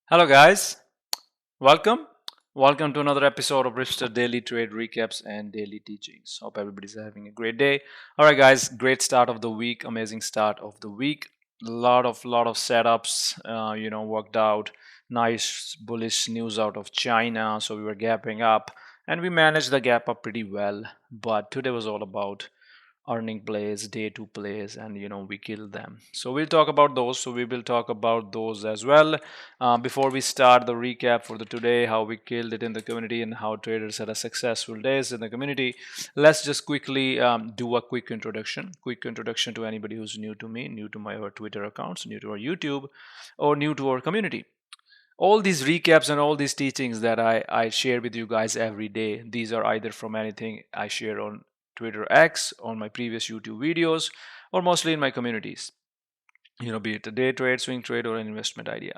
Hello, guys. Welcome. Welcome to another episode of Ripster Daily Trade Recaps and Daily Teachings. Hope everybody's having a great day. All right, guys. Great start of the week. Amazing start of the week. Lot of setups. Worked out. Nice bullish news out of China. So we were gapping up, and we managed the gap up pretty well. But today was all about earning plays, day two plays, and we kill them. So we'll talk about those. So we will talk about those as well. Before we start the recap for the today, how we killed it in the community and how traders had a successful days in the community, let's just quickly do a quick introduction. Quick introduction to anybody who's new to me, new to my Twitter accounts, new to our YouTube, or new to our community. All these recaps and all these teachings that I share with you guys every day, these are either from anything I share on Twitter X, on my previous YouTube videos, or mostly in my communities. Be it a day trade, swing trade, or an investment idea.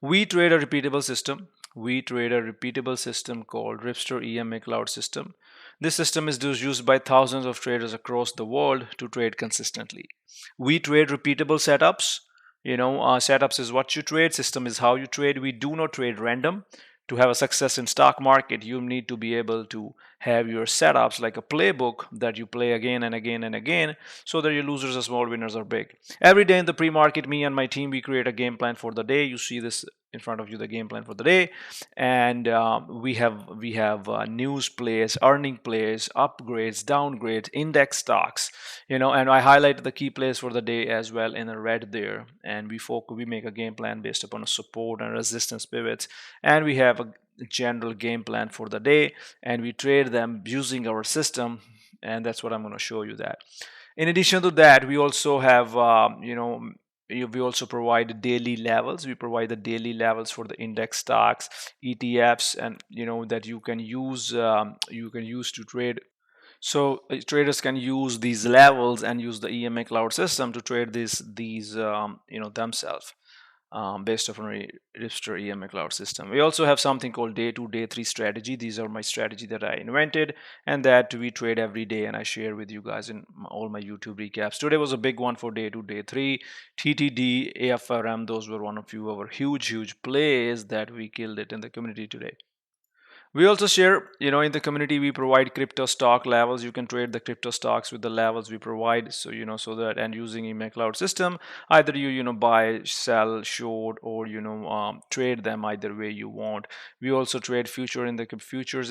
We trade a repeatable system. We trade a repeatable system called Ripster EMA Cloud system. This system is used by thousands of traders across the world to trade consistently. We trade repeatable setups. Setups is what you trade, system is how you trade. We do not trade random. To have a success in stock market, you need to be able to have your setups like a playbook that you play again and again and again, so that your losers are small, winners are big. Every day in the pre-market, me and my team, we create a game plan for the day. You see this in front of you, the game plan for the day, and we have news plays, earning plays, upgrades, downgrades, index stocks, and I highlight the key plays for the day as well in the red there, and we make a game plan based upon a support and resistance pivots, and we have a general game plan for the day, and we trade them using our system, and that's what I'm going to show you that. In addition to that, we also have, we also provide daily levels. We provide the daily levels for the index stocks, ETFs, and that you can use to trade. So traders can use these levels and use the EMA Cloud system to trade these themselves, based upon a Ripster EMA Cloud system. We also have something called day 2, day 3 strategy. These are my strategy that I invented and that we trade every day, and I share with you guys in all my YouTube recaps. Today was a big one for day 2, day 3. TTD, AFRM, those were one of few of our huge plays that we killed it in the community today. We also share, in the community, we provide crypto stock levels. You can trade the crypto stocks with the levels we provide. So, so that, and using EMA Cloud system, either you buy, sell, short, or, trade them either way you want. We also trade futures in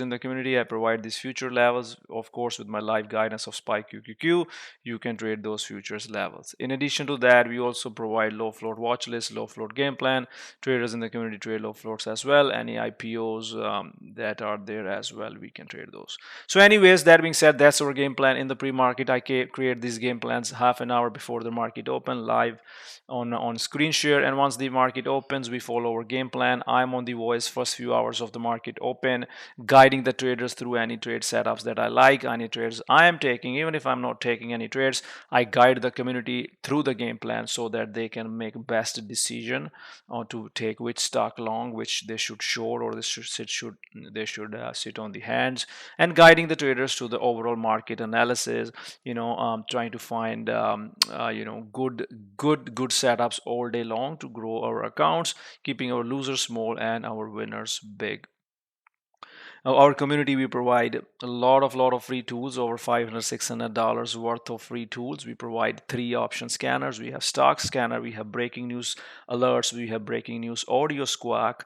the community. I provide these future levels, of course, with my live guidance of SPY QQQ. You can trade those futures levels. In addition to that, we also provide low float watch list, low float game plan. Traders in the community trade low floats as well. Any IPOs that are there as well, we can trade those. So anyways, that being said, that's our game plan in the pre-market. I create these game plans half an hour before the market open, live on screen share, and once the market opens, we follow our game plan. I'm on the voice first few hours of the market open, guiding the traders through any trade setups that I like, any trades I am taking. Even if I'm not taking any trades, I guide the community through the game plan so that they can make best decision to take which stock long, which they should short, or they should sit on the hands, and guiding the traders to the overall market analysis. Trying to find good setups all day long to grow our accounts, keeping our losers small and our winners big. Our community, we provide a lot of free tools, over $500-600 worth of free tools. We provide 3 option scanners. We have stock scanner, we have breaking news alerts, we have breaking news audio squawk,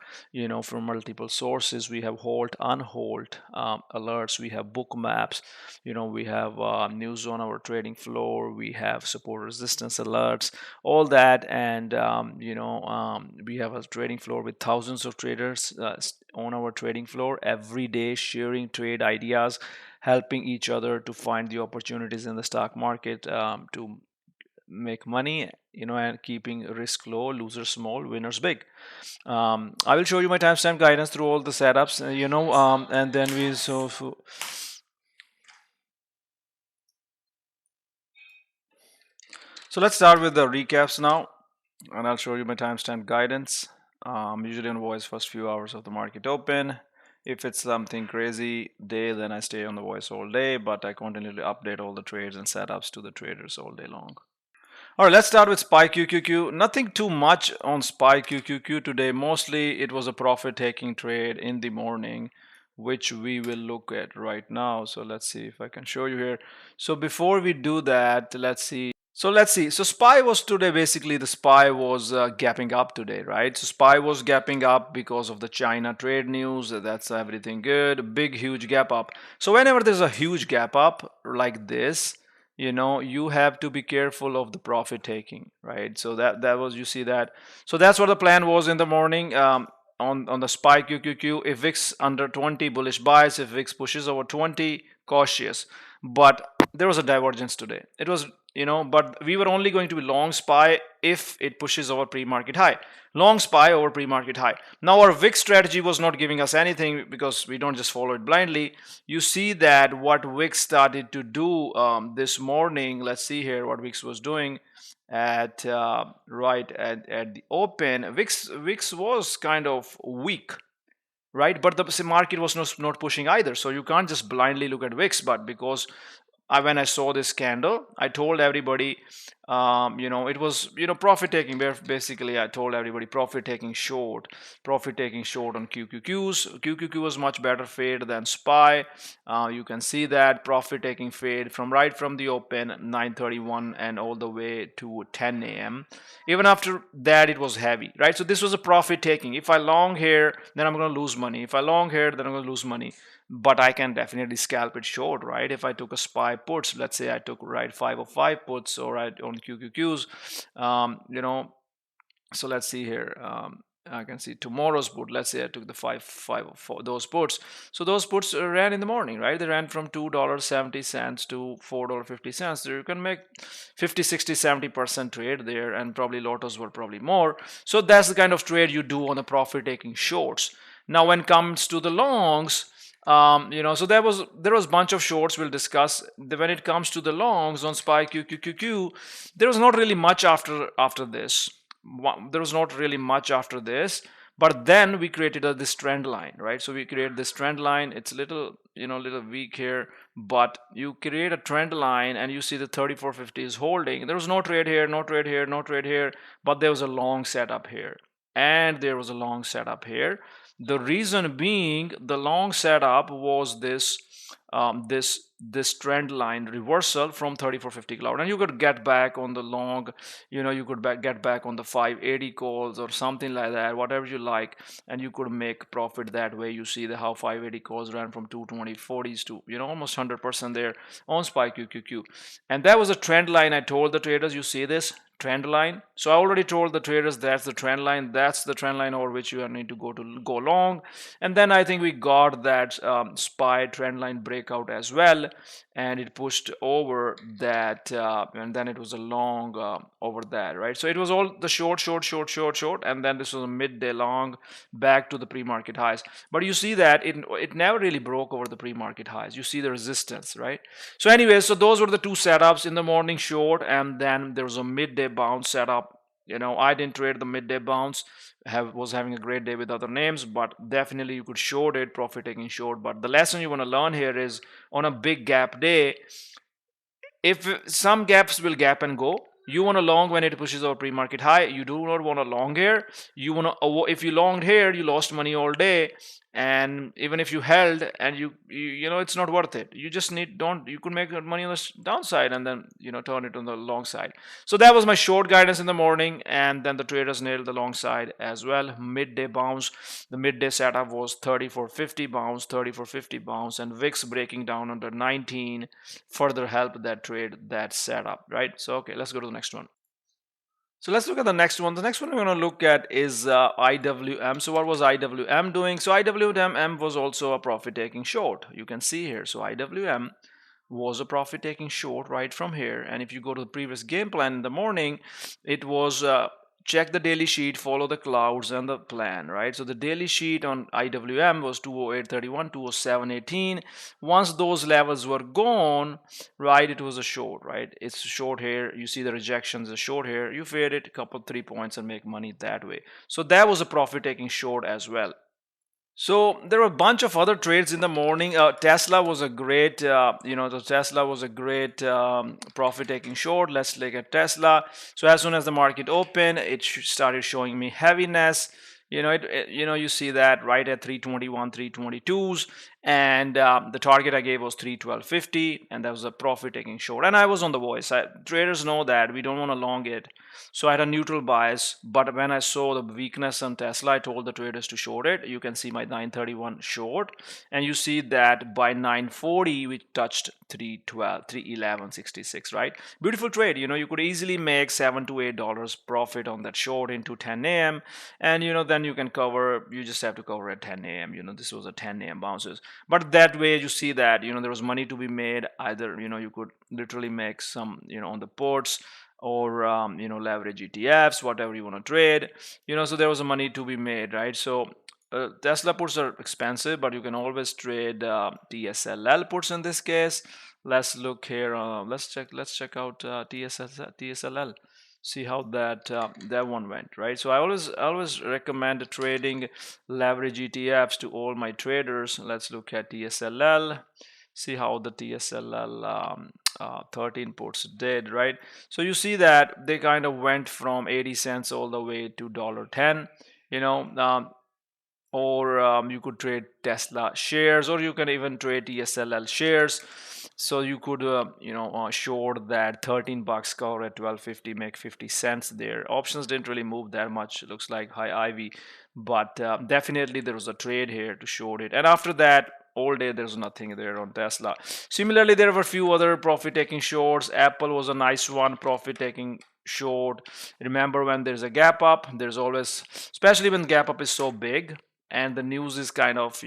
from multiple sources. We have hold unhold alerts, we have book maps, we have news on our trading floor, we have support resistance alerts, all that. And we have a trading floor with thousands of traders on our trading floor every day, sharing trade ideas, helping each other to find the opportunities in the stock market, to make money, and keeping risk low, losers small, winners big. I will show you my timestamp guidance through all the setups, and then we so let's start with the recaps now, and I'll show you my timestamp guidance. Usually on voice first few hours of the market open. If it's something crazy day, then I stay on the voice all day, but I continually update all the trades and setups to the traders all day long. All right, let's start with SPY QQQ. Nothing too much on SPY QQQ today. Mostly it was a profit taking trade in the morning, which we will look at right now. So let's see if I can show you here. So before we do that, let's see. So SPY was today, basically the SPY was gapping up today, right? So SPY was gapping up because of the China trade news. That's everything good. Big, huge gap up. So whenever there's a huge gap up like this, you have to be careful of the profit taking, right? So that was, you see that. So that's what the plan was in the morning. On the SPY QQQ, if VIX under 20, bullish buys. If VIX pushes over 20, cautious. But there was a divergence today. It was, but we were only going to be long SPY if it pushes over pre-market high. Long SPY over pre-market high. Now our VIX strategy was not giving us anything because we don't just follow it blindly. You see that what VIX started to do this morning. Let's see here what VIX was doing at at the open. VIX was kind of weak, right? But the market was not pushing either. So you can't just blindly look at VIX. But because when I saw this candle, I told everybody, it was, profit taking. Basically, I told everybody profit taking short on QQQs. QQQ was much better fade than SPY. You can see that profit taking fade from the open 9:31 and all the way to 10 a.m. Even after that, it was heavy, right? So this was a profit taking. If I long here, then I'm going to lose money. If I long here, then I'm going to lose money. But I can definitely scalp it short, right? If I took a SPY puts, let's say I took right 505 puts or right on QQQs, so let's see here. I can see tomorrow's put. Let's say I took the 504 those puts. So those puts ran in the morning, right? They ran from $2.70 to $4.50. So you can make 50, 60, 70% trade there, and probably lotos were probably more. So that's the kind of trade you do on the profit taking shorts. Now, when it comes to the longs, so there was a bunch of shorts we'll discuss. When it comes to the longs on SPY QQQ, there was not really much after this. There was not really much after this, but then we created this trend line, right? So we create this trend line. It's a little weak here, but you create a trend line and you see the 3450 is holding. There was no trade here, no trade here, no trade here, but there was a long setup here, and there was a long setup here. The reason being, the long setup was this trend line reversal from 3450 cloud, and you could get back on the long, you could get back on the 580 calls or something like that, whatever you like, and you could make profit that way. You see how 580 calls ran from 22040s to almost 100% there on SPY QQQ, and that was a trend line. I told the traders, you see this trend line. So I already told the traders that's the trend line. That's the trend line over which you need to go long. And then I think we got that SPY trend line breakout as well, and it pushed over that, and then it was a long over that, right? So it was all the short, and then this was a midday long back to the pre-market highs. But you see that it never really broke over the pre-market highs. You see the resistance, right? So anyway, so those were the two setups in the morning short, and then there was a midday bounce setup. I didn't trade the midday bounce. Was having a great day with other names, but definitely you could short it, profit taking short. But the lesson you want to learn here is, on a big gap day, if some gaps will gap and go, you want to long when it pushes over pre-market high. You do not want to long here. You want to, if you longed here, you lost money all day. And even if you held, and it's not worth it. You just you could make money on the downside and then turn it on the long side. So that was my short guidance in the morning, and then the traders nailed the long side as well. Midday bounce. The midday setup was 3450 bounce, 3450 bounce, and VIX breaking down under 19 further helped that trade, that setup, right? So okay, let's go to the next one. So let's look at the next one. The next one we're going to look at is IWM. So what was IWM doing? So IWM was also a profit taking short. You can see here. So IWM was a profit taking short right from here. And if you go to the previous game plan in the morning, it was check the daily sheet, follow the clouds and the plan, right? So the daily sheet on IWM was 208.31, 207.18. Once those levels were gone, right, it was a short, right? It's short here. You see the rejections, a short here. You fade it a couple 3 points and make money that way. So that was a profit taking short as well. So there were a bunch of other trades in the morning. Tesla was a great, the Tesla was a great profit-taking short. Let's look at Tesla. So as soon as the market opened, it started showing me heaviness. You see that right at 321, 322s, and the target I gave was 312.50, and that was a profit-taking short. And I was on the voice. Traders know that we don't want to long it. So I had a neutral bias, but when I saw the weakness on Tesla, I told the traders to short it. You can see my 931 short, and you see that by 940 we touched 312, 311.66, right? Beautiful trade. You could easily make $7 to $8 profit on that short into 10 a.m. and then you can cover. You just have to cover at 10 a.m. This was a 10 a.m. bounces, but that way you see that there was money to be made. Either you could literally make some on the ports, or leverage ETFs, whatever you want to trade. So there was a money to be made, right? So Tesla puts are expensive, but you can always trade TSLL puts in this case. Let's look here. Let's check out TSLL. See how that one went, right? So I always recommend trading leverage ETFs to all my traders. Let's look at TSLL. See how the TSLL 13 puts did, right? So you see that they kind of went from 80 cents all the way to $1.10, you know, or you could trade Tesla shares, or you can even trade TSLL shares. So you could short that 13 bucks cover at 12.50, make 50 cents there. Options didn't really move that much. It looks like high IV, but definitely there was a trade here to short it. And after that, all day there's nothing there on Tesla. Similarly, there were a few other profit taking shorts. Apple was a nice one, profit taking short. Remember, when there's a gap up, there's always, especially when gap up is so big and the news is kind of,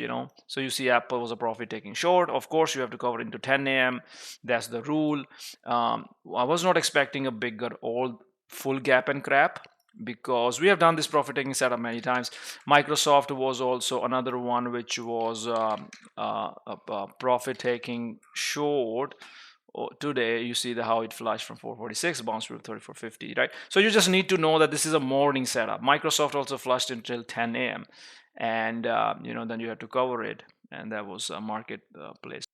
so you see Apple was a profit taking short. Of course, you have to cover into 10 a.m. That's the rule. I was not expecting a bigger all full gap and crap, because we have done this profit taking setup many times. Microsoft was also another one which was a profit taking short. Today you see how it flashed from 446, bounced to 3450, right? So you just need to know that this is a morning setup. Microsoft also flashed until 10 a.m. and then you have to cover it, and that was a market place.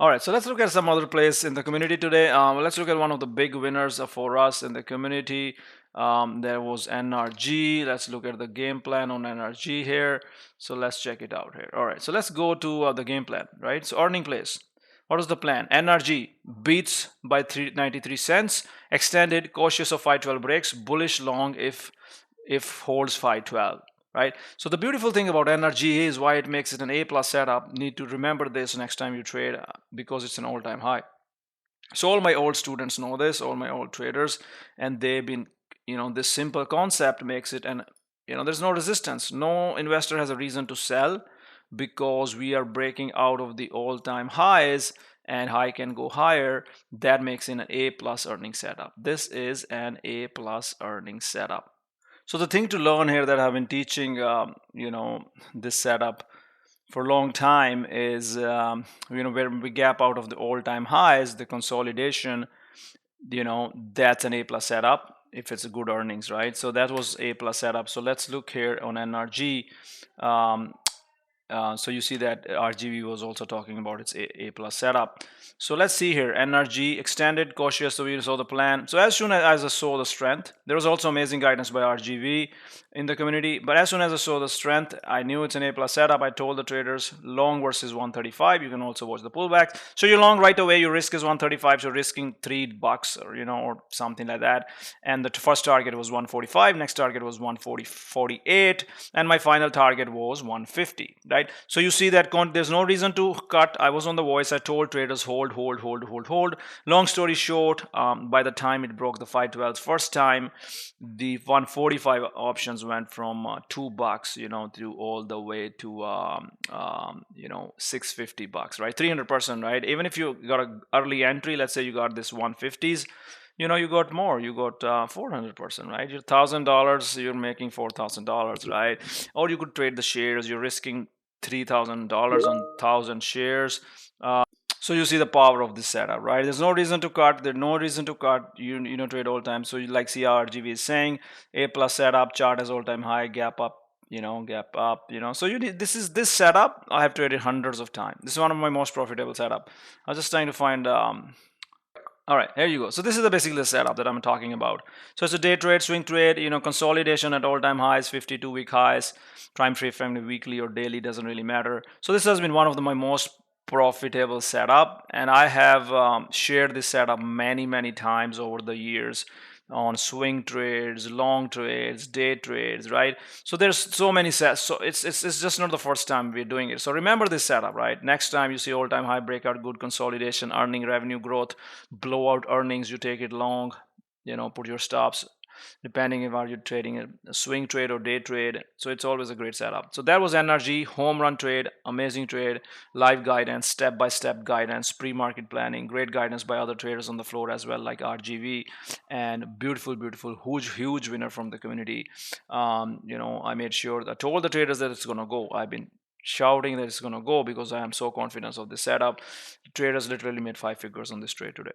All right, so let's look at some other plays in the community today. Let's look at one of the big winners for us in the community. There was NRG. Let's look at the game plan on NRG here. So let's check it out here. All right, so let's go to the game plan, right? So earning plays. What is the plan? NRG beats by 93 cents, extended, cautious of 512 breaks, bullish long if holds 512. Right. So the beautiful thing about NRG is why it makes it an A plus setup. Need to remember this next time you trade, because it's an all-time high. So all my old students know this, all my old traders, and they've been, this simple concept makes it, and there's no resistance. No investor has a reason to sell, because we are breaking out of the all-time highs, and high can go higher. That makes it an A plus earning setup. This is an A plus earning setup. So the thing to learn here that I've been teaching, this setup for a long time is, where we gap out of the all-time highs, the consolidation, that's an A plus setup if it's a good earnings, right? So that was A plus setup. So let's look here on NRG. So you see that RGB was also talking about its A plus setup. So let's see here, NRG extended, cautious, so we saw the plan. So as soon as I saw the strength, there was also amazing guidance by RGB in the community, but as soon as I saw the strength, I knew it's an A plus setup. I told the traders long versus 135. You can also watch the pullback. So you're long right away, your risk is 135, so risking $3 or or something like that. And the first target was 145, next target was 148, and my final target was 150, right? So you see that there's no reason to cut. I was on the voice. I told traders hold. Long story short, by the time it broke the 512 first time, the 145 options went from $2, to all the way to $650, right? 300%, right? Even if you got an early entry, let's say you got this 150s, you got more. You got 400%, right? Your $1,000, you're making $4,000, right? Or you could trade the shares. You're risking $3,000 on 1,000 shares. So you see the power of this setup, right? There's no reason to cut. There's no reason to cut. You trade all time. So you like see how RGB is saying, A plus setup, chart as all time high, gap up, gap up, so you need, this setup I have traded hundreds of times. This is one of my most profitable setup. I was just trying to find all right, here you go. So this is basically the setup that I'm talking about. So it's a day trade, swing trade, consolidation at all-time highs, 52-week highs, time frame weekly or daily, doesn't really matter. So this has been one of my most profitable setup, and I have shared this setup many times over the years on swing trades, long trades, day trades, right? So there's so many sets. So it's just not the first time we're doing it. So remember this setup, right? Next time you see all-time high breakout, good consolidation, earning revenue growth, blowout earnings, you take it long, put your stops depending if are you trading a swing trade or day trade. So it's always a great setup. So that was NRG, home run trade, amazing trade, live guidance, step-by-step guidance, pre-market planning, great guidance by other traders on the floor as well, like RGV, and beautiful huge winner from the community. I made sure, I told the traders that it's going to go. I've been shouting that it's going to go because I am so confident of this setup. The traders literally made 5 figures on this trade today.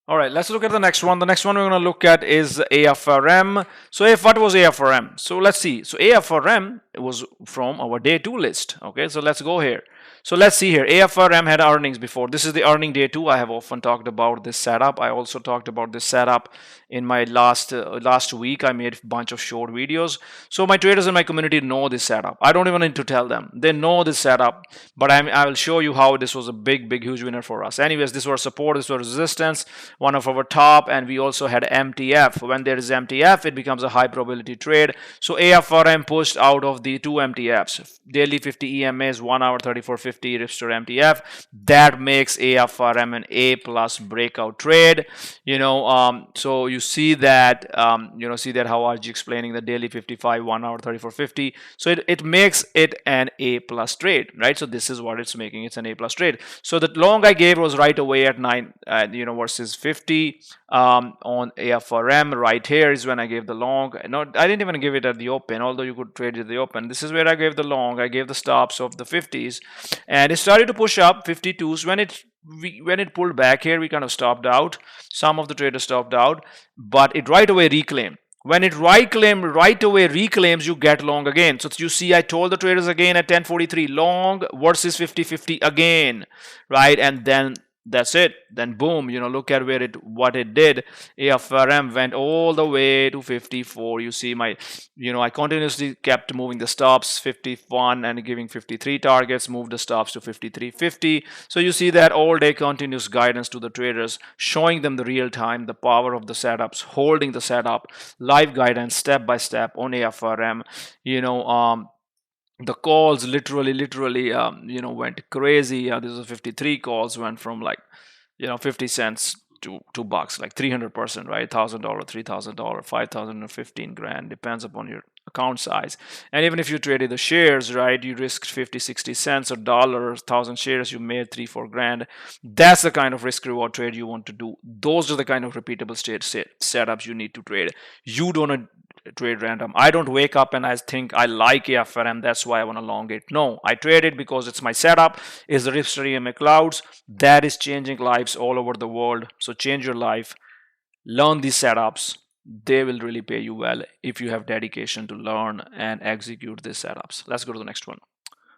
All right, let's look at the next one. The next one we're going to look at is AFRM. So what was AFRM? So let's see. So AFRM was from our day 2 list. Okay, so let's go here. So let's see here. AFRM had earnings before. This is the earning day 2. I have often talked about this setup. I also talked about this setup in my last week. I made a bunch of short videos. So my traders in my community know this setup. I don't even need to tell them. They know this setup, but I will show you how this was a big huge winner for us. Anyways, this was support, this was resistance, one of our top, and we also had MTF. When there is MTF, it becomes a high probability trade. So AFRM pushed out of the 2 MTFs, daily 50 EMAs, 1 hour 34.50 Ripster MTF. That makes AFRM an A plus breakout trade. So you see that see that how RG explaining the daily 55, 1 hour 34.50. So it makes it an A plus trade, right? So this is what it's making. It's an A plus trade. So the long I gave was right away at 9 versus 50 on AFRM. Right here is when I gave the long. No, I didn't even give it at the open, although you could trade it at the open. This is where I gave the long. I gave the stops of the 50s, and it started to push up 52s. When it pulled back here, we kind of stopped out. Some of the traders stopped out, but it right away reclaimed. When it right away reclaims, you get long again. So you see, I told the traders again at 10:43, long versus 50-50 again, right? And then that's it. Then boom, look at what it did. AFRM went all the way to 54. You see I continuously kept moving the stops 51 and giving 53 targets, moved the stops to 53.50. So you see that all day continuous guidance to the traders, showing them the real time, the power of the setups, holding the setup, live guidance step by step on AFRM. The calls literally went crazy. This was 53 calls, went from 50 cents to $2, like 300%, right? $1,000, $3,000, $5,000, or 15 grand, depends upon your account size. And even if you traded the shares, right, you risked 50, 60 cents or dollar, 1,000 shares, you made 3-4 grand. That's the kind of risk reward trade you want to do. Those are the kind of repeatable setups you need to trade. You don't trade random. I don't wake up and I think I like AFRM, that's why I want to long it. No, I trade it because it's my setup, is the Ripster EMA Clouds that is changing lives all over the world. So change your life, learn these setups. They will really pay you well if you have dedication to learn and execute these setups. Let's go to the next one.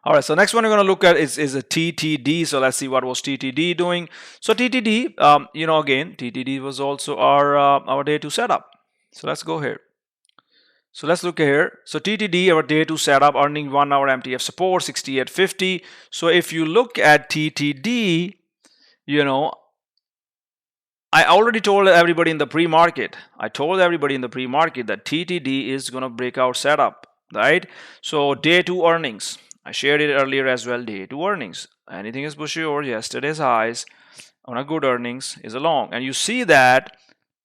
All right, so next one we're going to look at is a TTD. So let's see what was TTD doing. So TTD, again, TTD was also our day 2 setup. So let's go here. So let's look here. So TTD, our day 2 setup, earning 1 hour MTF support, 68.50. So if you look at TTD, I already told everybody in the pre-market. I told everybody in the pre-market that TTD is going to break out setup, right? So day 2 earnings. I shared it earlier as well. Day 2 earnings. Anything is pushy over yesterday's highs on a good earnings is a long. And you see that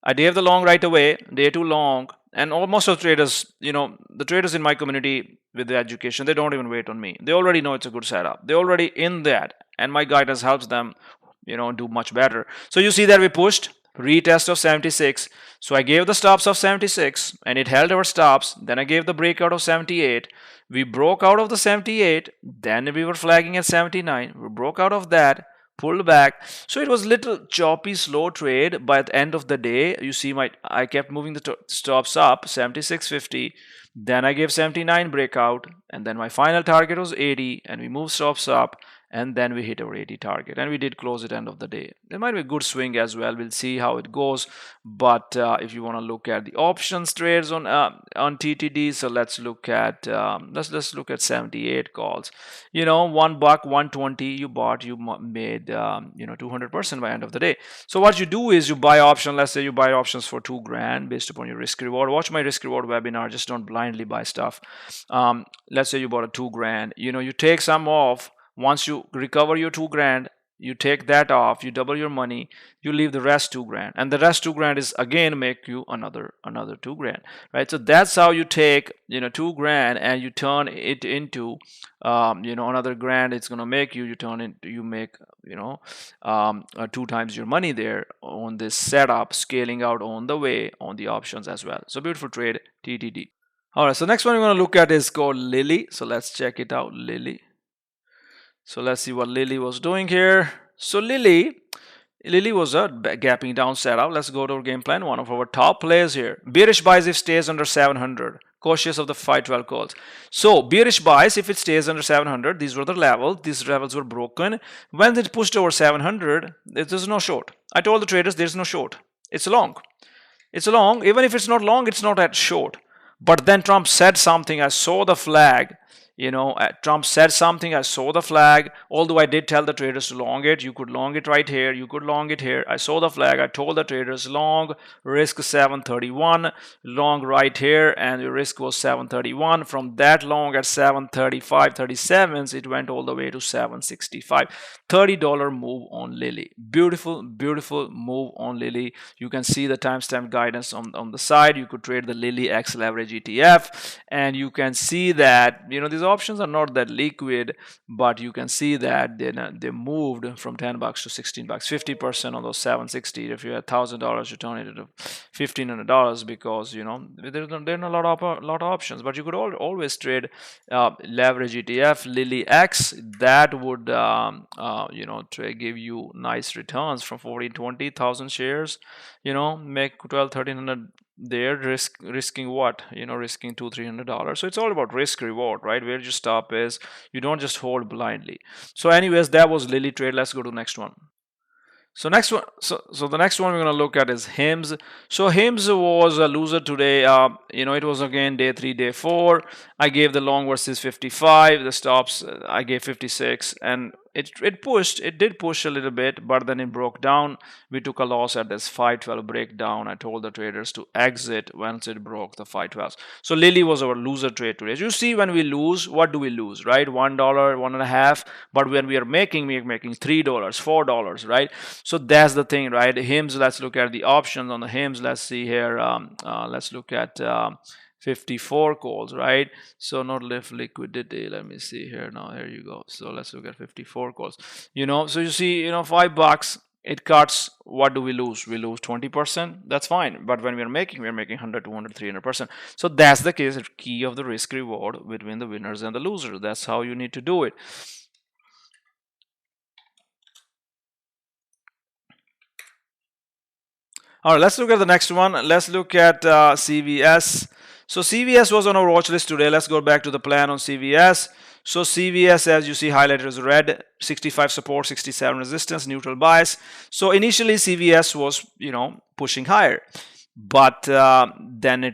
I gave the long right away, day 2 long. And most of the traders, the traders in my community with the education, they don't even wait on me. They already know it's a good setup. They're already in that. And my guidance helps them, do much better. So you see that we pushed retest of 76. So I gave the stops of 76 and it held our stops. Then I gave the breakout of 78. We broke out of the 78. Then we were flagging at 79. We broke out of that, pulled back. So it was little choppy, slow trade. By the end of the day, you see I kept moving the stops up, 76.50. Then I gave 79 breakout, and then my final target was 80, and we moved stops up, and then we hit our 80 target, and we did close at end of the day. There might be a good swing as well. We'll see how it goes. But if you want to look at the options trades on TTD, so let's look at let's look at 78 calls. $1, 120 you bought, you made 200% by end of the day. So what you do is you buy option. Let's say you buy options for $2,000 based upon your risk reward. Watch my risk reward webinar. Just don't blindly buy stuff. Let's say you bought a $2,000. You take some off. Once you recover your $2,000, you take that off, you double your money, you leave the rest $2,000, and the rest $2,000 is again make you another $2,000, right? So that's how you take $2,000 and you turn it into another grand. It's gonna make you make 2 times your money there on this setup, scaling out on the way on the options as well. So beautiful trade, TTD. All right, so next one we're gonna look at is called Lily. So let's check it out, Lily. So let's see what Lily was doing here. So Lily was a gapping down setup. Let's go to our game plan. One of our top players here. Bearish buys if stays under 700. Cautious of the 512 calls. So bearish buys if it stays under 700. These were the levels. These levels were broken. When it pushed over 700, there's no short. I told the traders there's no short. It's long. It's long. Even if it's not long, it's not at short. But then Trump said something. I saw the flag. Trump said something. I saw the flag. Although I did tell the traders to long it. You could long it right here. You could long it here. I saw the flag. I told the traders long, risk 731, long right here, and the risk was 731. From that long at 735, 37, it went all the way to 765. $30 move on Lily. Beautiful, beautiful move on Lily. You can see the timestamp guidance on the side. You could trade the Lily X leverage ETF, and you can see that these options are not that liquid, but you can see that they moved from $10 to $16, 50% on those 760. If you had $1,000, you turn it into $1,500 because there are a lot of options. But you could always trade leverage ETF Lily X. That would give you nice returns from 20,000 shares. Make 1,200-1,300 there, risking what? Risking $200-300. So it's all about risk reward, right? Where your stop is. You don't just hold blindly. So anyways, that was Lily trade. Let's go to the next one. So next one, so the next one we're gonna look at is HIMS. So HIMS was a loser today. It was again day 3, day 4. I gave the long versus 55. The stops I gave 56, and it did push a little bit, but then it broke down. We took a loss at this 512 breakdown. I told the traders to exit once it broke the 512s. So Lily was our loser trade today. As you see, when we lose, what do we lose, right? $1, $1.50. But when we are making $3, $4, right? So that's the thing, right? HIMS, let's look at the options on the HIMS. Let's see here. Let's look at 54 calls, right? So not left liquidity. Let me see here. Now here you go. So let's look at 54 calls. So you see, $5. It cuts. What do we lose? We lose 20%. That's fine. But when we're making 100, 200, 300%. So that's the case. Key of the risk reward between the winners and the losers. That's how you need to do it. All right, let's look at the next one. Let's look at CVS. So CVS was on our watch list today. Let's go back to the plan on CVS. So CVS, as you see highlighted as red, 65 support, 67 resistance, neutral bias. So initially CVS was, pushing higher, but then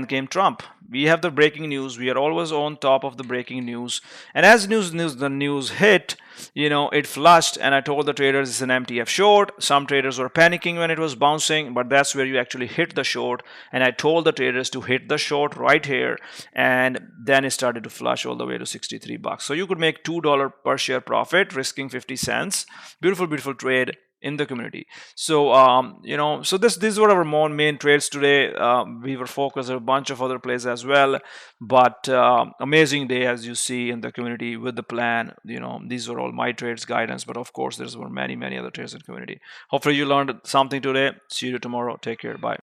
came Trump. We have the breaking news. We are always on top of the breaking news. And as the news hit, it flushed, and I told the traders it's an MTF short. Some traders were panicking when it was bouncing, but that's where you actually hit the short. And I told the traders to hit the short right here, and then it started to flush all the way to $63. So you could make $2 per share profit, risking 50 cents. Beautiful, beautiful trade in the community. So so these were our main trades today. We were focused on a bunch of other plays as well, but amazing day as you see in the community with the plan. These were all my trades guidance, but of course there's were many other trades in the community. Hopefully you learned something today. See you tomorrow. Take care. Bye.